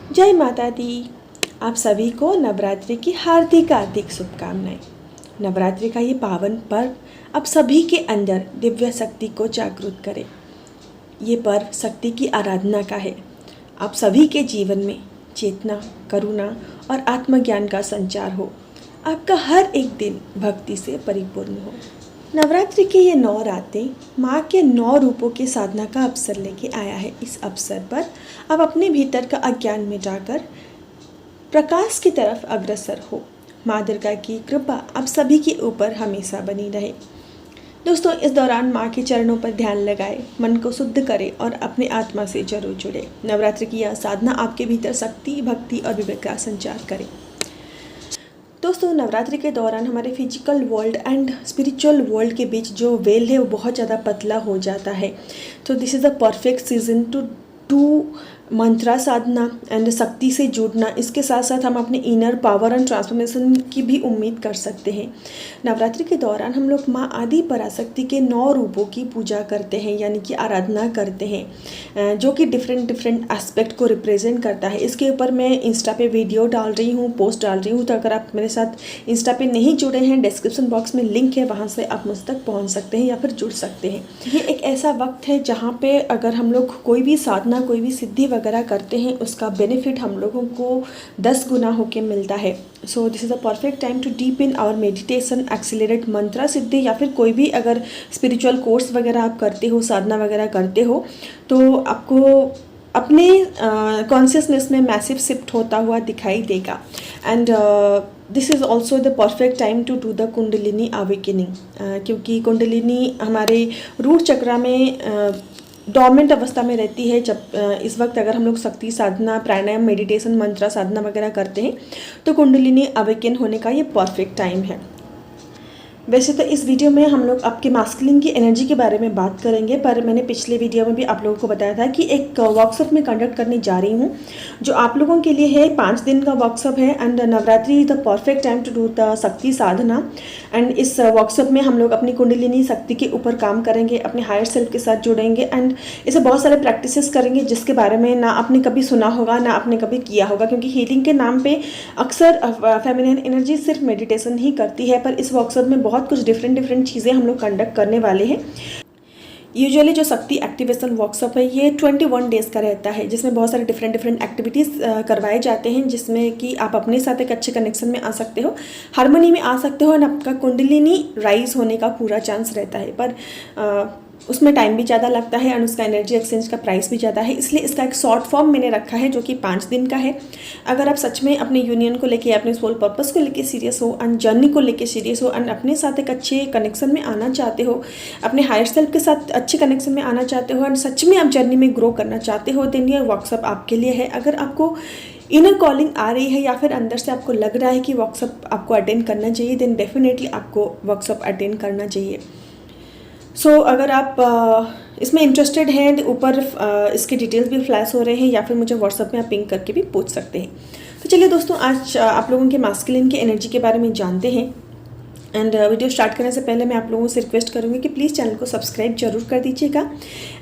जय माता दी। आप सभी को नवरात्रि की हार्दिक हार्दिक शुभकामनाएं। नवरात्रि का ये पावन पर्व आप सभी के अंदर दिव्य शक्ति को जागृत करे। ये पर्व शक्ति की आराधना का है। आप सभी के जीवन में चेतना, करुणा और आत्मज्ञान का संचार हो। आपका हर एक दिन भक्ति से परिपूर्ण हो। नवरात्रि की ये 9 रातें माँ के 9 रूपों की साधना का अवसर लेके आया है। इस अवसर पर आप अपने भीतर का अज्ञान मिटाकर प्रकाश की तरफ अग्रसर हो। माँ दुर्गा की कृपा आप सभी के ऊपर हमेशा बनी रहे। दोस्तों, इस दौरान माँ के चरणों पर ध्यान लगाए, मन को शुद्ध करें और अपने आत्मा से जरूर जुड़े। नवरात्रि की यह साधना आपके भीतर शक्ति, भक्ति और विवेक का संचार करे। दोस्तों, नवरात्रि के दौरान हमारे physical world and spiritual world के बीच जो वेल है वो बहुत ज़्यादा पतला हो जाता है। तो this is the perfect season two do Mantra Sadhana and शक्ति से जुड़ना। इसके साथ साथ हम अपने इनर पावर एंड ट्रांसफॉर्मेशन की भी उम्मीद कर सकते हैं। नवरात्रि के दौरान हम लोग माँ आदि पराशक्ति के 9 रूपों की पूजा करते हैं, यानी कि आराधना करते हैं, जो कि डिफरेंट एस्पेक्ट को रिप्रेजेंट करता है। इसके ऊपर मैं इंस्टा पे वीडियो डाल रही हूँ, पोस्ट डाल रही हूँ। तो अगर आप मेरे साथ इंस्टा पे नहीं जुड़े हैं, डिस्क्रिप्शन बॉक्स में लिंक है, वहाँ से आप मुझ तक पहुँच सकते हैं या फिर जुड़ सकते हैं। ये एक ऐसा वक्त है जहाँ पे अगर हम लोग कोई भी साधना, कोई भी सिद्धि वगैरह करते हैं, उसका बेनिफिट हम लोगों को 10 गुना होके मिलता है। So this is a perfect time to deep in our meditation, accelerate mantra siddhi, या फिर कोई भी अगर स्पिरिचुअल कोर्स वगैरह आप करते हो, साधना वगैरह करते हो, तो आपको अपने कॉन्शियसनेस में मैसिव शिफ्ट होता हुआ दिखाई देगा। And this is also the perfect time to do the kundalini awakening, क्योंकि कुंडलिनी हमारे रूट चक्रा में डोर्मेंट अवस्था में रहती है। जब इस वक्त अगर हम लोग शक्ति साधना, प्राणायाम, मेडिटेशन, मंत्रा साधना वगैरह करते हैं, तो कुंडलिनी अवेकन होने का ये परफेक्ट टाइम है। वैसे तो इस वीडियो में हम लोग आपके मास्कुलिन की एनर्जी के बारे में बात करेंगे, पर मैंने पिछले वीडियो में भी आप लोगों को बताया था कि एक वर्कशॉप में कंडक्ट करने जा रही हूँ, जो आप लोगों के लिए है। 5 दिन का वर्कशॉप है and Navratri is the perfect time to do the shakti sadhana. And इस वर्कशॉप में हम लोग अपनी कुंडलिनी शक्ति के ऊपर काम करेंगे, अपने हायर सेल्फ के साथ जुड़ेंगे एंड इसे बहुत सारे प्रैक्टिसेस करेंगे जिसके बारे में ना आपने कभी सुना होगा, ना आपने कभी किया होगा, क्योंकि हीलिंग के नाम पे अक्सर फेमिनिन एनर्जी सिर्फ मेडिटेशन ही करती है। पर इस वर्कशॉप में बहुत कुछ डिफरेंट चीज़ें हम लोग कंडक्ट करने वाले हैं। यूजुअली जो शक्ति एक्टिवेशन वर्कशॉप है ये 21 डेज़ का रहता है, जिसमें बहुत सारे डिफरेंट एक्टिविटीज़ करवाए जाते हैं, जिसमें कि आप अपने साथ एक अच्छे कनेक्शन में आ सकते हो, हार्मनी में आ सकते हो, और आपका कुंडलिनी राइज होने का पूरा चांस रहता है। पर उसमें टाइम भी ज़्यादा लगता है और उसका एनर्जी एक्सचेंज का प्राइस भी ज़्यादा है, इसलिए इसका एक शॉर्ट फॉर्म मैंने रखा है जो कि 5 दिन का है। अगर आप सच में अपने यूनियन को लेके, अपने सोल पर्पस को लेके सीरियस हो एंड जर्नी को लेके सीरियस हो एंड अपने साथ एक अच्छे कनेक्शन में आना चाहते हो, अपने हायर सेल्फ के साथ अच्छे कनेक्शन में आना चाहते हो एंड सच में आप जर्नी में ग्रो करना चाहते हो, देन ये वर्कशॉप आपके लिए है। अगर आपको इनर कॉलिंग आ रही है या फिर अंदर से आपको लग रहा है कि वर्कशॉप आपको अटेंड करना चाहिए, देन डेफिनेटली आपको वर्कशॉप अटेंड करना चाहिए। सो अगर आप इसमें इंटरेस्टेड हैं, ऊपर इसके डिटेल्स भी फ्लैश हो रहे हैं, या फिर मुझे व्हाट्सएप में आप पिंग करके भी पूछ सकते हैं। तो चलिए दोस्तों, आज आप लोगों के मास्कुलिन की एनर्जी के बारे में जानते हैं। एंड वीडियो स्टार्ट करने से पहले मैं आप लोगों से रिक्वेस्ट करूँगी कि प्लीज़ चैनल को सब्सक्राइब जरूर कर दीजिएगा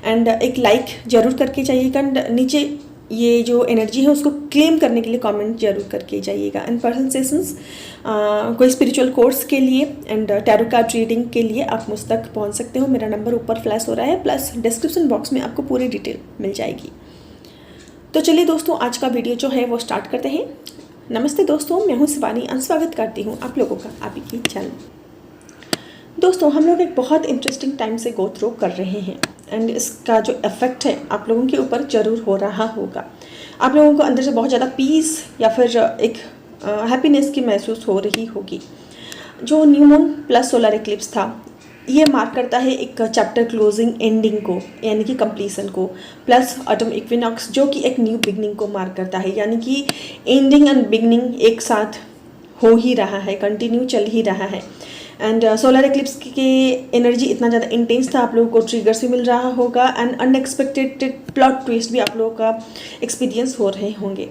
एंड एक लाइक जरूर करके जाइएगा एंड नीचे ये जो एनर्जी है उसको क्लेम करने के लिए कमेंट जरूर करके जाइएगा। एंड पर्सनल सेशंस, कोई स्पिरिचुअल कोर्स के लिए एंड टैरो कार्ड रीडिंग के लिए आप मुझ तक पहुंच सकते हो। मेरा नंबर ऊपर फ्लैश हो रहा है, प्लस डिस्क्रिप्शन बॉक्स में आपको पूरी डिटेल मिल जाएगी। तो चलिए दोस्तों, आज का वीडियो जो है वो स्टार्ट करते हैं। नमस्ते दोस्तों, मैं हूँ शिवानी, स्वागत करती हूँ आप लोगों का आपकी चैनल। दोस्तों, हम लोग एक बहुत इंटरेस्टिंग टाइम से गो थ्रू कर रहे हैं एंड इसका जो इफेक्ट है आप लोगों के ऊपर ज़रूर हो रहा होगा। आप लोगों को अंदर से बहुत ज़्यादा पीस या फिर एक हैप्पीनेस की महसूस हो रही होगी। जो new moon plus solar Eclipse था, ये मार्क करता है एक चैप्टर क्लोजिंग, एंडिंग को, यानी कि कंप्लीशन को, प्लस ऑटम इक्विनॉक्स जो कि एक न्यू बिगनिंग को मार्क करता है, यानी कि एंडिंग एंड बिगनिंग एक साथ हो ही रहा है, कंटिन्यू चल ही रहा है। एंड सोलर एक्लिप्स की एनर्जी इतना ज़्यादा इंटेंस था, आप लोगों को ट्रिगर्स भी मिल रहा होगा एंड अनएक्सपेक्टेड प्लॉट ट्विस्ट भी आप लोगों का एक्सपीरियंस हो रहे होंगे।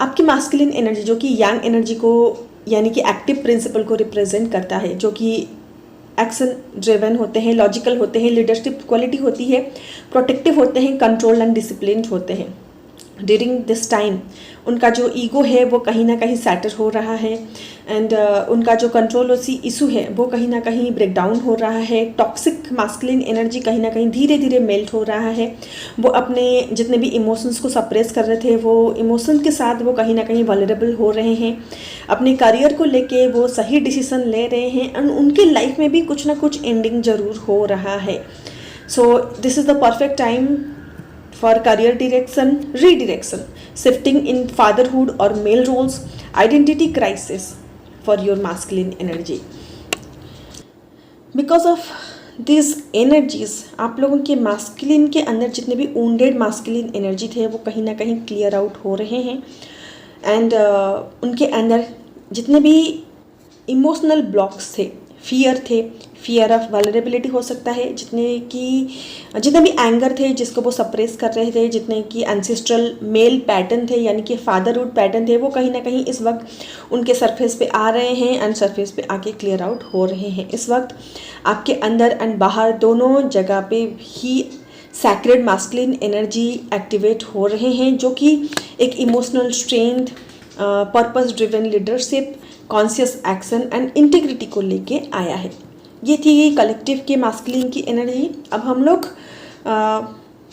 आपकी मास्कुलिन एनर्जी जो कि यांग एनर्जी को, यानी कि एक्टिव प्रिंसिपल को रिप्रेजेंट करता है, जो कि एक्शन ड्रिवन होते हैं, लॉजिकल होते हैं, लीडरशिप क्वालिटी होती है, प्रोटेक्टिव होते हैं, कंट्रोल एंड डिसिप्लिन होते हैं। ड्यूरिंग दिस टाइम उनका जो ईगो है वो कहीं ना कहीं सैटर हो रहा है, एंड उनका जो कंट्रोलसी इशू है वो कहीं ना कहीं ब्रेक डाउन हो रहा है। टॉक्सिक मास्कुलिन एनर्जी कहीं ना कहीं धीरे धीरे मेल्ट हो रहा है। वो अपने जितने भी इमोशंस को सप्रेस कर रहे थे वो इमोशन के साथ वो कहीं ना कहीं वल्नरेबल हो रहे हैं। अपने करियर को लेके वो सही डिसीजन ले रहे हैं, एंड उनके लाइफ में भी कुछ ना कुछ एंडिंग ज़रूर हो रहा है। So this is the perfect time for career direction, redirection, shifting in fatherhood or male roles, identity crisis for your masculine energy. Because of these energies, आप लोगों के masculine के अंदर जितने भी wounded masculine energy थे वो कहीं ना कहीं clear out हो रहे हैं, and उनके अंदर जितने भी इमोशनल ब्लॉक्स थे, फियर ऑफ वल्नरेबिलिटी हो सकता है, जितने भी एंगर थे जिसको वो सप्रेस कर रहे थे, जितने कि एंसेस्ट्रल मेल पैटर्न थे यानी कि फादरहुड पैटर्न थे, वो कहीं ना कहीं इस वक्त उनके सरफेस पे आ रहे हैं एंड सरफेस पे आके क्लियर आउट हो रहे हैं। इस वक्त आपके अंदर एंड बाहर दोनों जगह पे ही सैक्रेड मास्कुलिन एनर्जी एक्टिवेट हो रहे हैं, जो कि एक emotional strength, purpose driven leadership, conscious action and integrity को लेके आया है। ये थी कलेक्टिव के मास्कुलिन की एनर्जी। अब हम लोग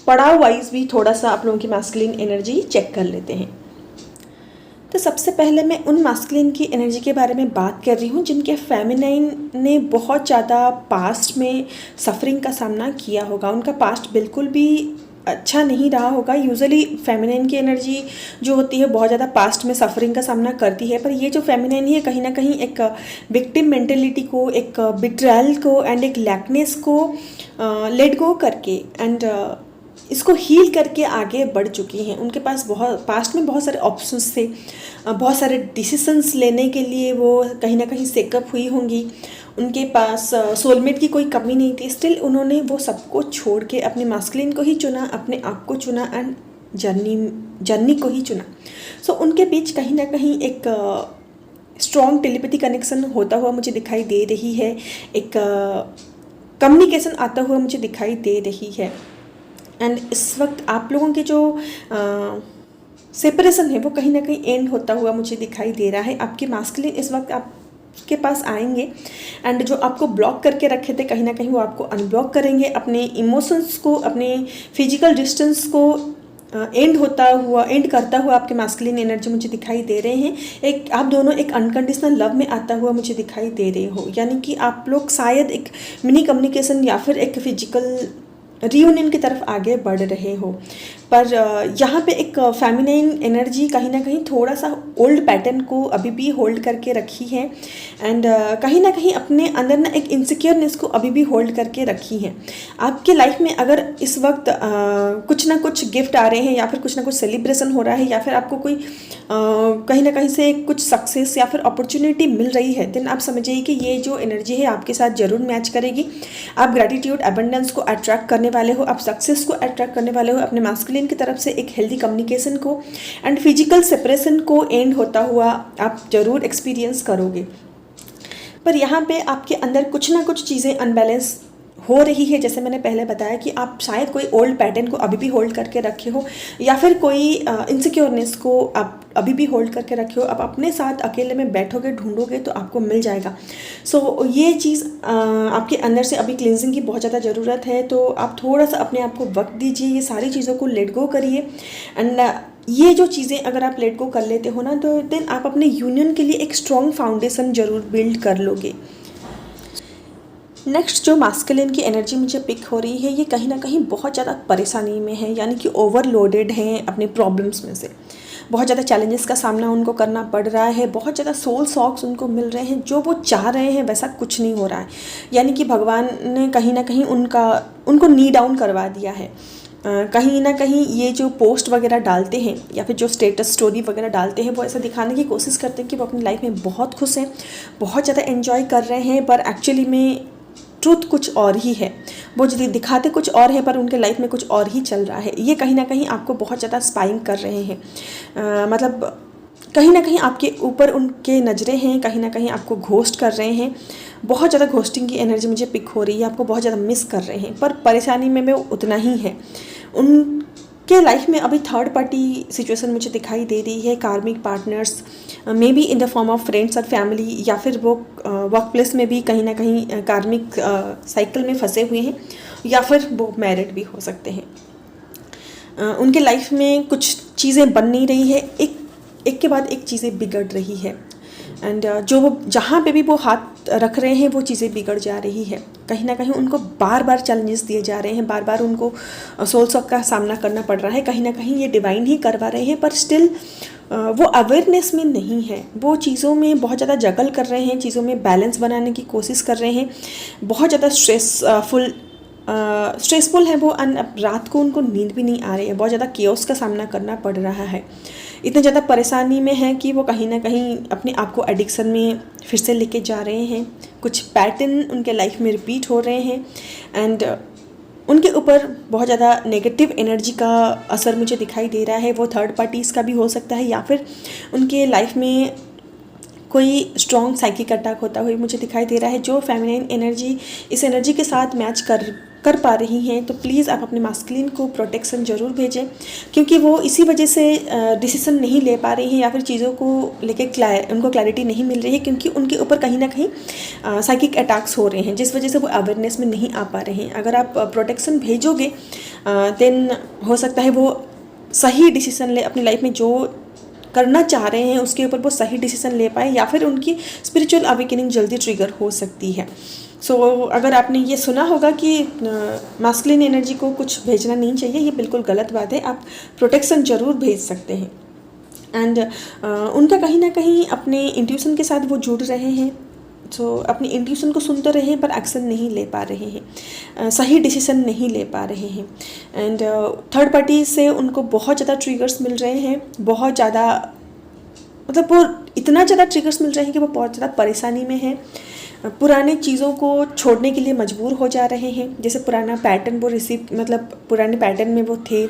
पड़ाव वाइज भी थोड़ा सा आप लोगों की मास्कुलिन एनर्जी चेक कर लेते हैं। तो सबसे पहले मैं उन मास्कुलिन की एनर्जी के बारे में बात कर रही हूँ जिनके फेमिनाइन ने बहुत ज़्यादा पास्ट में सफरिंग का सामना किया होगा। उनका पास्ट बिल्कुल भी अच्छा नहीं रहा होगा। यूजुअली फेमिनाइन की एनर्जी जो होती है बहुत ज़्यादा पास्ट में सफरिंग का सामना करती है, पर ये जो फेमिनाइन है कहीं ना कहीं एक विक्टिम मेंटेलिटी को, एक बिट्रायल को एंड एक लैकनेस को लेट गो करके एंड इसको हील करके आगे बढ़ चुकी हैं। उनके पास बहुत पास्ट में बहुत सारे ऑप्शंस थे, बहुत सारे डिसीजंस लेने के लिए वो कहीं ना कहीं सेकअप हुई होंगी। उनके पास सोलमेट की कोई कमी नहीं थी, स्टिल उन्होंने वो सबको छोड़ के अपने मास्कुलिन को ही चुना, अपने आप को चुना एंड जर्नी को ही चुना। सो उनके बीच कहीं ना कहीं एक स्ट्रॉन्ग टेलीपैथी कनेक्शन होता हुआ मुझे दिखाई दे रही है, एक कम्युनिकेशन आता हुआ मुझे दिखाई दे रही है। एंड इस वक्त आप लोगों के जो सेपरेशन है वो कहीं ना कहीं एंड होता हुआ मुझे दिखाई दे रहा है। आपके मास्कुलिन इस वक्त आपके पास आएंगे एंड जो आपको ब्लॉक करके रखे थे कहीं ना कहीं वो आपको अनब्लॉक करेंगे। अपने इमोशंस को, अपने फिजिकल डिस्टेंस को एंड करता हुआ आपके मास्कुलिन एनर्जी मुझे दिखाई दे रहे हैं। आप दोनों एक अनकंडीशनल लव में आता हुआ मुझे दिखाई दे रहे हो, यानी कि आप लोग शायद एक मिनी कम्युनिकेशन या फिर एक फिजिकल रियूनियन की तरफ आगे बढ़ रहे हो। पर यहाँ पे एक फेमिनाइन एनर्जी कहीं ना कहीं थोड़ा सा ओल्ड पैटर्न को अभी भी होल्ड करके रखी है एंड कहीं ना कहीं अपने अंदर ना एक इनसिक्योरनेस को अभी भी होल्ड करके रखी है। आपके लाइफ में अगर इस वक्त कुछ ना कुछ गिफ्ट आ रहे हैं या फिर कुछ ना कुछ सेलिब्रेशन हो रहा है या फिर आपको कोई कहीं ना कहीं से कुछ सक्सेस या फिर अपॉर्चुनिटी मिल रही है, देन आप समझिए कि ये जो एनर्जी है आपके साथ ज़रूर मैच करेगी। आप ग्रैटिट्यूड, एबंडेंस को अट्रैक्ट करने वाले हो, आप सक्सेस को अट्रैक्ट करने वाले हो, अपने मास्कुलिन की तरफ से एक हेल्दी कम्युनिकेशन को एंड फिजिकल सेपरेशन को एंड होता हुआ आप जरूर एक्सपीरियंस करोगे। पर यहाँ पे आपके अंदर कुछ ना कुछ चीज़ें अनबैलेंस हो रही है। जैसे मैंने पहले बताया कि आप शायद कोई ओल्ड पैटर्न को अभी भी होल्ड करके रखे हो या फिर कोई इनसिक्योरनेस को आप अभी भी होल्ड करके रखे हो। आप अपने साथ अकेले में बैठोगे, ढूंढोगे तो आपको मिल जाएगा। सो ये चीज़ आपके अंदर से अभी क्लिनजिंग की बहुत ज़्यादा ज़रूरत है। तो आप थोड़ा सा अपने आप को वक्त दीजिए, ये सारी चीज़ों को लेट गो करिए एंड ये जो चीज़ें अगर आप लेट गो कर लेते हो ना तो देन आप अपने यूनियन के लिए एक स्ट्रॉन्ग फाउंडेशन ज़रूर बिल्ड कर लोगे। नेक्स्ट जो मास्कुलिन की एनर्जी मुझे पिक हो रही है ये कहीं ना कहीं बहुत ज़्यादा परेशानी में है, यानी कि ओवरलोडेड हैं अपने प्रॉब्लम्स में से। बहुत ज़्यादा चैलेंजेस का सामना उनको करना पड़ रहा है, बहुत ज़्यादा सोल सॉक्स उनको मिल रहे हैं, जो वो चाह रहे हैं वैसा कुछ नहीं हो रहा है। यानी कि भगवान ने कहीं ना कहीं उनको नी डाउन करवा दिया है। कहीं ना कहीं ये जो पोस्ट वगैरह डालते हैं या फिर जो स्टेटस स्टोरी वगैरह डालते हैं वो ऐसा दिखाने की कोशिश करते हैं कि वो अपनी लाइफ में बहुत खुश हैं, बहुत ज़्यादा एंजॉय कर रहे हैं, पर एक्चुअली में ट्रूथ कुछ और ही है। वो जो दिखाते कुछ और है पर उनके लाइफ में कुछ और ही चल रहा है। ये कहीं ना कहीं आपको बहुत ज़्यादा स्पाइंग कर रहे हैं, मतलब कहीं ना कहीं आपके ऊपर उनके नज़रें हैं, कहीं ना कहीं आपको घोस्ट कर रहे हैं। बहुत ज़्यादा घोस्टिंग की एनर्जी मुझे पिक हो रही है, आपको बहुत ज़्यादा मिस कर रहे हैं। पर परेशानी में वो उतना ही है, के लाइफ में अभी थर्ड पार्टी सिचुएशन मुझे दिखाई दे रही है। कार्मिक partners may be in the form of friends और फैमिली, या फिर वो वर्क प्लेस में भी कहीं ना कहीं कार्मिक साइकिल में फंसे हुए हैं, या फिर वो मैरिड भी हो सकते हैं। उनके लाइफ में कुछ चीज़ें बन नहीं रही है, एक के बाद एक चीज़ें बिगड़ रही है, एंड जो वो जहाँ पे भी वो हाथ रख रहे हैं वो चीज़ें बिगड़ जा रही है। कहीं ना कहीं उनको बार बार चैलेंजेस दिए जा रहे हैं, बार बार उनको सोल शॉक का सामना करना पड़ रहा है। कहीं ना कहीं ये डिवाइन ही करवा रहे हैं, पर स्टिल वो अवेयरनेस में नहीं है। वो चीज़ों में बहुत ज़्यादा जगल कर रहे हैं, चीज़ों में बैलेंस बनाने की कोशिश कर रहे हैं, बहुत ज़्यादा स्ट्रेसफुल है वो, रात को उनको नींद भी नहीं आ रही है, बहुत ज़्यादा केओस का सामना करना पड़ रहा है। इतने ज़्यादा परेशानी में है कि वो कहीं ना कहीं अपने आप को एडिक्शन में फिर से लेके जा रहे हैं। कुछ पैटर्न उनके लाइफ में रिपीट हो रहे हैं, एंड उनके ऊपर बहुत ज़्यादा नेगेटिव एनर्जी का असर मुझे दिखाई दे रहा है। वो थर्ड पार्टीज़ का भी हो सकता है, या फिर उनके लाइफ में कोई स्ट्रॉन्ग साइकिक अटैक होता हुआ मुझे दिखाई दे रहा है। जो फेमिनिन एनर्जी इस एनर्जी के साथ मैच कर पा रही हैं, तो प्लीज़ आप अपने मास्कुलिन को प्रोटेक्शन ज़रूर भेजें, क्योंकि वो इसी वजह से डिसीजन नहीं ले पा रही हैं, या फिर चीज़ों को लेके उनको क्लैरिटी नहीं मिल रही है, क्योंकि उनके ऊपर कहीं ना कहीं साइकिक अटैक्स हो रहे हैं, जिस वजह से वो अवेयरनेस में नहीं आ पा रहे हैं। अगर आप प्रोटेक्शन भेजोगे देन हो सकता है वो सही डिसीजन ले, अपनी लाइफ में जो करना चाह रहे हैं उसके ऊपर वो सही डिसीजन ले पाए, या फिर उनकी स्पिरिचुअल अवेकनिंग जल्दी ट्रिगर हो सकती है। सो अगर आपने ये सुना होगा कि मास्कुलिन एनर्जी को कुछ भेजना नहीं चाहिए, ये बिल्कुल गलत बात है। आप प्रोटेक्शन ज़रूर भेज सकते हैं, एंड उनका कहीं ना कहीं अपने इंट्यूशन के साथ वो जुड़ रहे हैं। सो अपनी इंट्यूशन को सुनते रहे हैं, पर एक्शन नहीं ले पा रहे हैं, सही डिसीजन नहीं ले पा रहे हैं, एंड थर्ड पार्टी से उनको बहुत ज़्यादा ट्रिगर्स मिल रहे हैं, बहुत ज़्यादा, मतलब वो इतना ज़्यादा ट्रिगर्स मिल रहे हैं कि वो बहुत ज़्यादा परेशानी में है। पुराने चीज़ों को छोड़ने के लिए मजबूर हो जा रहे हैं, जैसे पुराना पैटर्न वो मतलब पुराने पैटर्न में वो थे,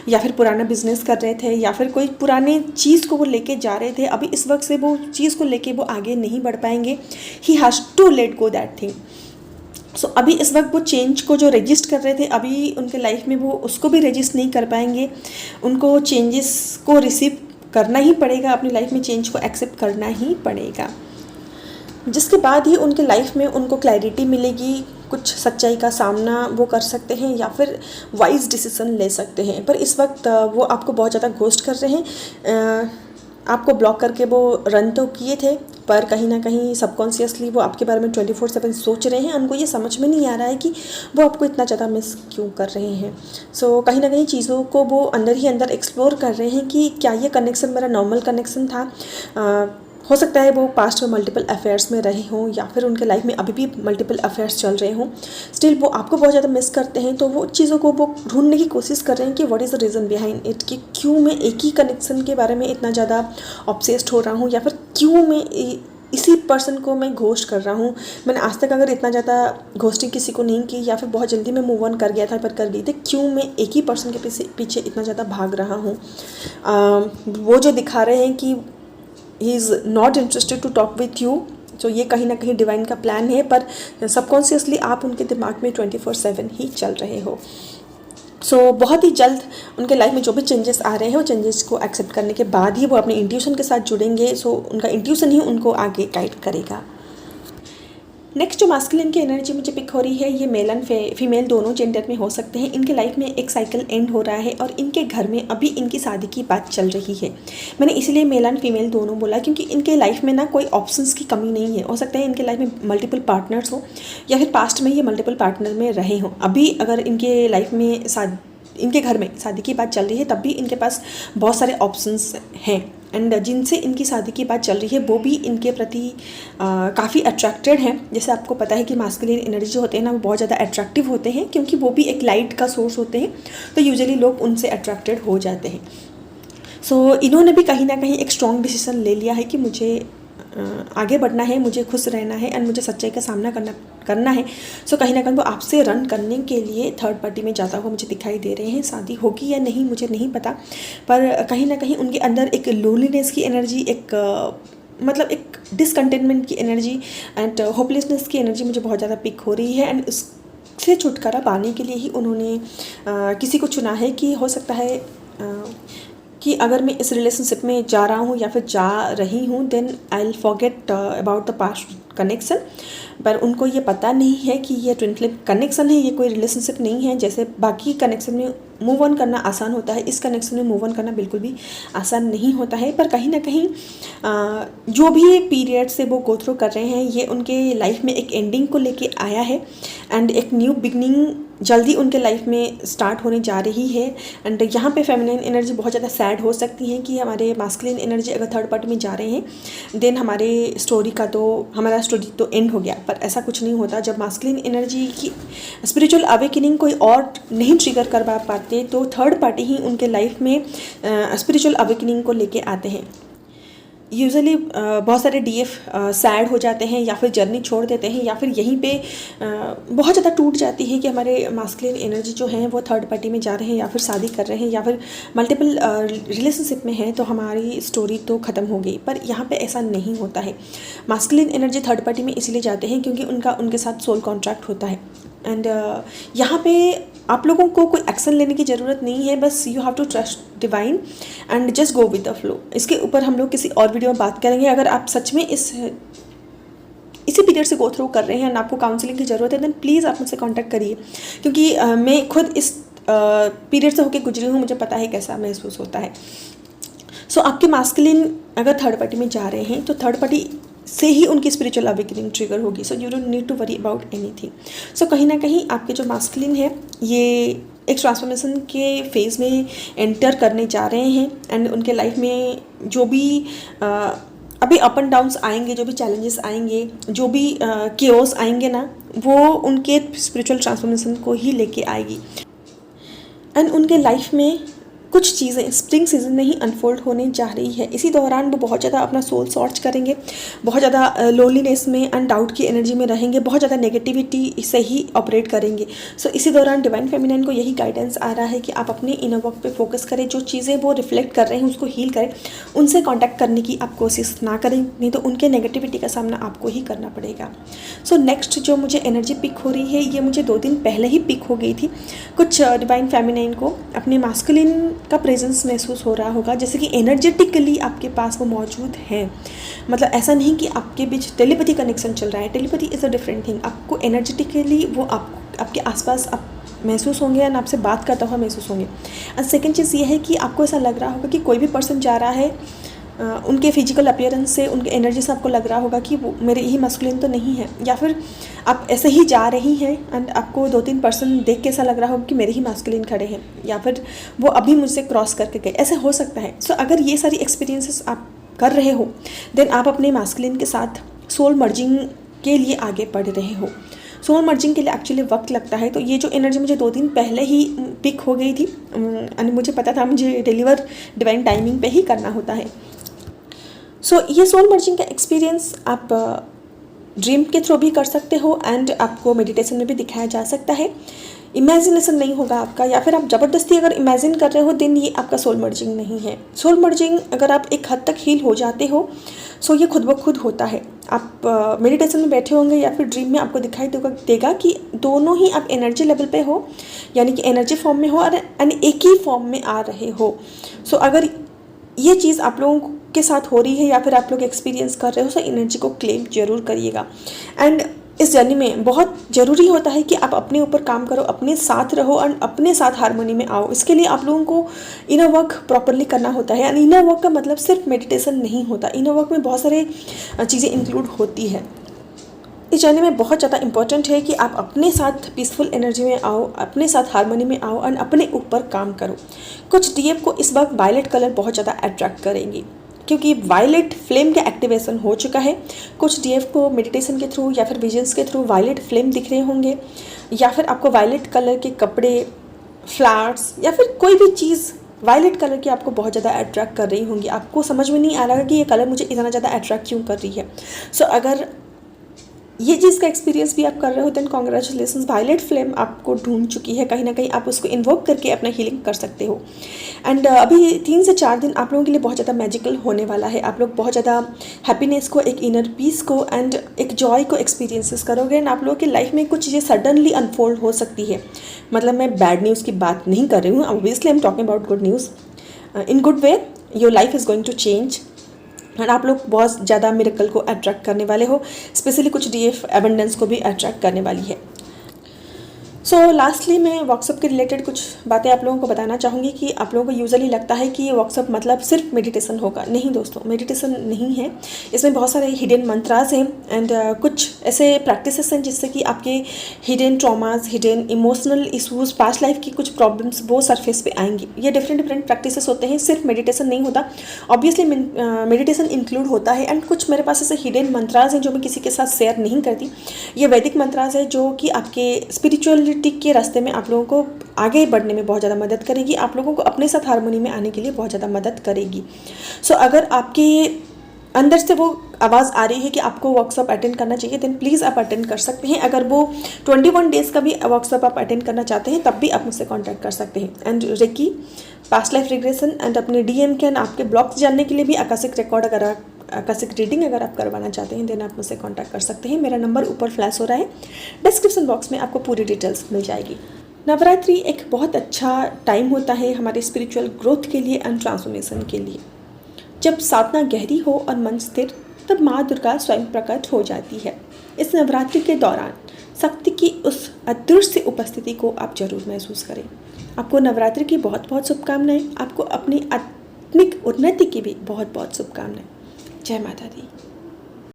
या फिर पुराना बिजनेस कर रहे थे, या फिर कोई पुराने चीज़ को वो लेके जा रहे थे। अभी इस वक्त से वो चीज़ को लेके वो आगे नहीं बढ़ पाएंगे। He has to let go that thing. So अभी इस वक्त वो चेंज को जो रजिस्ट कर रहे थे, अभी उनके लाइफ में वो उसको भी रजिस्ट नहीं कर पाएंगे। उनको चेंजेस को रिसीव करना ही पड़ेगा, अपनी लाइफ में चेंज को एक्सेप्ट करना ही पड़ेगा, जिसके बाद ही उनके लाइफ में उनको क्लैरिटी मिलेगी, कुछ सच्चाई का सामना वो कर सकते हैं, या फिर वाइज डिसीजन ले सकते हैं। पर इस वक्त वो आपको बहुत ज़्यादा घोस्ट कर रहे हैं। आपको ब्लॉक करके वो रन तो किए थे, पर कहीं ना कहीं सबकॉन्शियसली वो आपके बारे में 24/7 सोच रहे हैं। उनको ये समझ में नहीं आ रहा है कि वो आपको इतना ज़्यादा मिस क्यों कर रहे हैं। सो कहीं ना कहीं चीज़ों को वो अंदर ही अंदर एक्सप्लोर कर रहे हैं कि क्या ये कनेक्शन मेरा नॉर्मल कनेक्शन था। हो सकता है वो पास्ट में मल्टीपल अफेयर्स में रहे हों, या फिर उनके लाइफ में अभी भी मल्टीपल अफेयर्स चल रहे हों। स्टिल वो आपको बहुत ज़्यादा मिस करते हैं, तो वो चीज़ों को वो ढूंढने की कोशिश कर रहे हैं कि what is the reason behind it, कि क्यों मैं एक ही कनेक्शन के बारे में इतना ज़्यादा ऑब्सेस्ड हो रहा हूँ, या फिर क्यों मैं इसी पर्सन को मैं घोस्ट कर रहा हूँ। मैंने आज तक अगर इतना ज़्यादा घोस्टिंग किसी को नहीं की, या फिर बहुत जल्दी मैं मूव ऑन कर गया था पर कर गई थी, क्यों मैं एक ही पर्सन के पीछे इतना ज़्यादा भाग रहा हूँ। वो जो दिखा रहे हैं कि he is not interested to talk with you. तो ये कहीं ना कहीं डिवाइन का प्लान है, पर सबकॉन्शियसली आप उनके दिमाग में 24/7 ही चल रहे हो। सो बहुत ही जल्द उनके लाइफ में जो भी चेंजेस आ रहे हैं, वो चेंजेस को एक्सेप्ट करने के बाद ही वो अपने इंट्यूशन के साथ जुड़ेंगे। सो उनका इंट्यूशन ही उनको आगे गाइड करेगा। नेक्स्ट जो मास्कुलिन की एनर्जी मुझे पिक हो रही है, ये मेल एंड फीमेल दोनों जेंडर में हो सकते हैं। इनके लाइफ में एक साइकिल एंड हो रहा है, और इनके घर में अभी इनकी शादी की बात चल रही है। मैंने इसीलिए मेल एंड फीमेल दोनों बोला, क्योंकि इनके लाइफ में ना कोई ऑप्शंस की कमी नहीं है। हो सकता है इनके लाइफ में मल्टीपल पार्टनर्स हो, या फिर पास्ट में ये मल्टीपल पार्टनर में रहे हों। अभी अगर इनके लाइफ में इनके घर में शादी की बात चल रही है, तब भी इनके पास बहुत सारे ऑप्शंस हैं, एंड जिनसे इनकी शादी की बात चल रही है वो भी इनके प्रति काफ़ी अट्रैक्टेड हैं। जैसे आपको पता है कि मास्कुलिन एनर्जी जो होते हैं ना, वो बहुत ज़्यादा अट्रैक्टिव होते हैं, क्योंकि वो भी एक लाइट का सोर्स होते हैं, तो यूजुअली लोग उनसे अट्रैक्टेड हो जाते हैं। सो इन्होंने भी कहीं ना कहीं एक स्ट्रॉन्ग डिसीजन ले लिया है कि मुझे आगे बढ़ना है, मुझे खुश रहना है, एंड मुझे सच्चाई का सामना करना है। सो कहीं ना कहीं वो आपसे रन करने के लिए थर्ड पार्टी में जाता हुआ मुझे दिखाई दे रहे हैं। शादी होगी या नहीं मुझे नहीं पता, पर कहीं ना कहीं उनके अंदर एक लोनलीनेस की एनर्जी, मतलब एक डिसकंटेनमेंट की एनर्जी एंड होपलेसनेस की एनर्जी मुझे बहुत ज़्यादा पिक हो रही है। एंड से छुटकारा पाने के लिए ही उन्होंने किसी को चुना है कि हो सकता है कि अगर मैं इस रिलेशनशिप में जा रहा हूँ या फिर जा रही हूँ, then I will forget about the past connection. पर उनको ये पता नहीं है कि ये ट्विन फ्लेम कनेक्शन है, ये कोई रिलेशनशिप नहीं है। जैसे बाकी कनेक्शन में मूव ऑन करना आसान होता है, इस कनेक्शन में मूव ऑन करना बिल्कुल भी आसान नहीं होता है। पर कहीं ना कहीं जो भी पीरियड से वो गो थ्रू कर रहे हैं, ये उनके लाइफ में एक एंडिंग को लेके आया है एंड एक न्यू बिगनिंग जल्दी उनके लाइफ में स्टार्ट होने जा रही है। एंड यहाँ पे फेमिनिन एनर्जी बहुत ज़्यादा सैड हो सकती है कि हमारे मास्कुलिन एनर्जी अगर थर्ड पार्टी में जा रहे हैं, देन हमारा स्टोरी तो एंड हो गया। पर ऐसा कुछ नहीं होता। जब मास्कुलिन एनर्जी की स्पिरिचुअल अवेकनिंग कोई और नहीं ट्रिगर करवा पाते, तो थर्ड पार्टी ही उनके लाइफ में स्पिरिचुअल अवेकनिंग को लेके आते हैं। यूजुअली बहुत सारे डीएफ सैड हो जाते हैं या फिर जर्नी छोड़ देते हैं या फिर यहीं पे बहुत ज़्यादा टूट जाती है कि हमारे मास्कुलिन एनर्जी जो हैं वो थर्ड पार्टी में जा रहे हैं या फिर शादी कर रहे हैं या फिर मल्टीपल रिलेशनशिप में हैं, तो हमारी स्टोरी तो ख़त्म हो गई। पर यहाँ पे ऐसा नहीं होता है। मास्कुलिन एनर्जी थर्ड पार्टी में इसलिए जाते हैं क्योंकि उनके साथ सोल कॉन्ट्रैक्ट होता है। एंड यहाँ पे आप लोगों को कोई एक्शन लेने की ज़रूरत नहीं है, बस you have to trust divine and just go with the flow. इसके ऊपर हम लोग किसी और वीडियो में बात करेंगे। अगर आप सच में इसी पीरियड से गो थ्रू कर रहे हैं एंड आपको काउंसलिंग की ज़रूरत है, देन प्लीज़ आप मुझसे कांटेक्ट करिए, क्योंकि मैं खुद इस पीरियड से होकर गुजरी हूँ, मुझे पता है कैसा महसूस होता है। सो आपके मास्कुलिन अगर थर्ड पार्टी में जा रहे हैं, तो थर्ड पार्टी से ही उनकी स्पिरिचुअल अवेकनिंग ट्रिगर होगी। So you don't need to worry about anything. So कहीं ना कहीं आपके जो मास्कुलिन है, ये एक ट्रांसफॉर्मेशन के फेज़ में एंटर करने जा रहे हैं एंड उनके लाइफ में जो भी अभी अप एंड डाउन्स आएंगे, जो भी चैलेंजेस आएंगे, जो भी केओस आएंगे ना, वो उनके स्पिरिचुअल ट्रांसफॉर्मेशन को ही लेके आएगी। एंड उनके लाइफ में कुछ चीज़ें स्प्रिंग सीजन में ही अनफोल्ड होने जा रही है। इसी दौरान वो बहुत ज़्यादा अपना सोल सर्च करेंगे, बहुत ज़्यादा लोनलीनेस में एंड डाउट की एनर्जी में रहेंगे, बहुत ज़्यादा नेगेटिविटी से ही ऑपरेट करेंगे। सो इसी दौरान डिवाइन फेमिनिन को यही गाइडेंस आ रहा है कि आप अपने इनर वर्क पे फोकस करें, जो चीज़ें वो रिफ्लेक्ट कर रहे हैं उसको हील करें, उनसे कॉन्टैक्ट करने की आप कोशिश ना करें, नहीं तो उनके नेगेटिविटी का सामना आपको ही करना पड़ेगा। सो नेक्स्ट जो मुझे एनर्जी पिक हो रही है, ये मुझे 2 दिन पहले ही पिक हो गई थी। कुछ डिवाइन फेमिनिन को अपने मास्कुलिन का प्रेजेंस महसूस हो रहा होगा, जैसे कि एनर्जेटिकली आपके पास वो मौजूद है। मतलब ऐसा नहीं कि आपके बीच टेलीपैथी कनेक्शन चल रहा है, telepathy is a different thing. आपको एनर्जेटिकली वो आपके आसपास आप महसूस होंगे एंड आपसे बात करता हुआ महसूस होंगे। एंड सेकेंड चीज़ ये है कि आपको ऐसा लग रहा होगा कि कोई भी पर्सन जा रहा है, उनके फिजिकल अपीयरेंस से, उनके एनर्जी से आपको लग रहा होगा कि वो मेरे ही मास्कुलिन तो नहीं है, या फिर आप ऐसे ही जा रही हैं एंड आपको 2-3 पर्सन देख के ऐसा लग रहा होगा कि मेरे ही मास्कुलिन खड़े हैं, या फिर वो अभी मुझसे क्रॉस करके गए, ऐसे हो सकता है। सो अगर ये सारी एक्सपीरियंसेस आप कर रहे हो, देन आप अपने मास्कुलिन के साथ सोल मर्जिंग के लिए आगे बढ़ रहे हो। सोल मर्जिंग के लिए एक्चुअली वक्त लगता है, तो ये जो एनर्जी मुझे 2 दिन पहले ही पिक हो गई थी एंड मुझे पता था मुझे डिलीवर डिवाइन टाइमिंग पे ही करना होता है। सो ये सोल मर्जिंग का एक्सपीरियंस आप ड्रीम के थ्रू भी कर सकते हो एंड आपको मेडिटेशन में भी दिखाया जा सकता है। इमेजिनेशन नहीं होगा आपका, या फिर आप ज़बरदस्ती अगर इमेजिन कर रहे हो, देन ये आपका सोल मर्जिंग नहीं है। सोल मर्जिंग अगर आप एक हद तक हील हो जाते हो, सो ये खुद ब खुद होता है। आप मेडिटेशन में बैठे होंगे या फिर ड्रीम में आपको दिखाई देगा कि दोनों ही आप एनर्जी लेवल पे हो, यानी कि एनर्जी फॉर्म में हो और एक ही फॉर्म में आ रहे हो। सो अगर ये चीज़ आप लोगों के साथ हो रही है या फिर आप लोग एक्सपीरियंस कर रहे हो, तो एनर्जी को क्लेम जरूर करिएगा। एंड इस जर्नी में बहुत ज़रूरी होता है कि आप अपने ऊपर काम करो, अपने साथ रहो और अपने साथ हारमोनी में आओ। इसके लिए आप लोगों को इनर वर्क प्रॉपरली करना होता है। एंड इनर वर्क का मतलब सिर्फ मेडिटेशन नहीं होता, इनर वर्क में बहुत सारे चीज़ें इंक्लूड होती है। इस जर्नी में बहुत ज़्यादा इंपॉर्टेंट है कि आप अपने साथ पीसफुल एनर्जी में आओ, अपने साथ हारमोनी में आओ और अपने ऊपर काम करो। कुछ डीएफ को इस वक्त वायलेट कलर बहुत ज़्यादा अट्रैक्ट करेंगी, क्योंकि वायलेट फ्लेम का एक्टिवेशन हो चुका है। कुछ डीएफ को मेडिटेशन के थ्रू या फिर विजन्स के थ्रू वायलेट फ्लेम दिख रहे होंगे, या फिर आपको वायलेट कलर के कपड़े, फ्लावर्स या फिर कोई भी चीज़ वायलेट कलर की आपको बहुत ज़्यादा अट्रैक्ट कर रही होंगी। आपको समझ में नहीं आ रहा कि ये कलर मुझे इतना ज़्यादा अट्रैक्ट क्यों कर रही है। सो अगर ये चीज़ का एक्सपीरियंस भी आप कर रहे हो, देन कॉन्ग्रेचुलेसन्स, वायलेट फ्लेम आपको ढूंढ चुकी है, कहीं ना कहीं आप उसको इन्वोक करके अपना हीलिंग कर सकते हो। एंड अभी 3 से 4 दिन आप लोगों के लिए बहुत ज़्यादा मैजिकल होने वाला है। आप लोग बहुत ज़्यादा हैप्पीनेस को, एक इनर पीस को एंड एक जॉय को एक्सपीरियंसेस करोगे। एंड आप लोगों की लाइफ में कुछ चीज़ें सडनली अनफोल्ड हो सकती है। मतलब मैं बैड न्यूज़ की बात नहीं कर रही हूँ, obviously I am talking about good news. In good way your life is going to change and आप लोग बहुत ज़्यादा मिरेकल को अट्रैक्ट करने वाले हो। स्पेशली कुछ डीएफ एबंडेंस को भी अट्रैक्ट करने वाली है। सो लास्टली मैं वर्कशॉप के रिलेटेड कुछ बातें आप लोगों को बताना चाहूँगी कि आप लोगों को यूजुअली लगता है कि ये वर्कशॉप मतलब सिर्फ मेडिटेशन होगा। नहीं दोस्तों, मेडिटेशन नहीं है, इसमें बहुत सारे हिडन मंत्रास हैं एंड कुछ ऐसे प्रैक्टिसेस हैं जिससे कि आपके hidden traumas, hidden emotional issues, past life की कुछ प्रॉब्लम्स वो सरफेस पे आएंगी। ये डिफरेंट प्रैक्टिसेस होते हैं, सिर्फ मेडिटेशन नहीं होता। ऑब्वियसली मेडिटेशन इंक्लूड होता है एंड कुछ मेरे पास ऐसे हिडन मंत्रास हैं जो मैं किसी के साथ शेयर नहीं करती। ये वैदिक मंत्रास है जो कि आपके स्पिरिचुअल के रास्ते में आप लोगों को आगे बढ़ने में बहुत ज़्यादा मदद करेगी, आप लोगों को अपने साथ हार्मोनी में आने के लिए बहुत ज़्यादा मदद करेगी। सो अगर आपके अंदर से वो आवाज़ आ रही है कि आपको वर्कशॉप अटेंड करना चाहिए, देन प्लीज़ आप अटेंड कर सकते हैं। अगर वो 21 डेज़ का भी वर्कशॉप आप अटेंड करना चाहते हैं तब भी आप मुझसे कॉन्टैक्ट कर सकते हैं। And reiki, past life regression and अपने डीएम के आपके ब्लॉग्स जानने के लिए भी आकाशिक रिकॉर्ड, अगर आकाशिक रीडिंग अगर आप करवाना चाहते हैं देन आप मुझसे कॉन्टैक्ट कर सकते हैं। मेरा नंबर ऊपर फ्लैश हो रहा है, डिस्क्रिप्शन बॉक्स में आपको पूरी डिटेल्स मिल जाएगी। नवरात्रि एक बहुत अच्छा टाइम होता है हमारे स्पिरिचुअल ग्रोथ के लिए एंड ट्रांसफॉर्मेशन के लिए। जब साधना गहरी हो और मन स्थिर, तब माँ दुर्गा स्वयं प्रकट हो जाती है। इस नवरात्रि के दौरान शक्ति की उस अदृश्य उपस्थिति को आप जरूर महसूस करें। आपको नवरात्रि की बहुत बहुत शुभकामनाएं। आपको अपनी आत्मिक उन्नति की भी बहुत बहुत शुभकामनाएं। जय माता दी।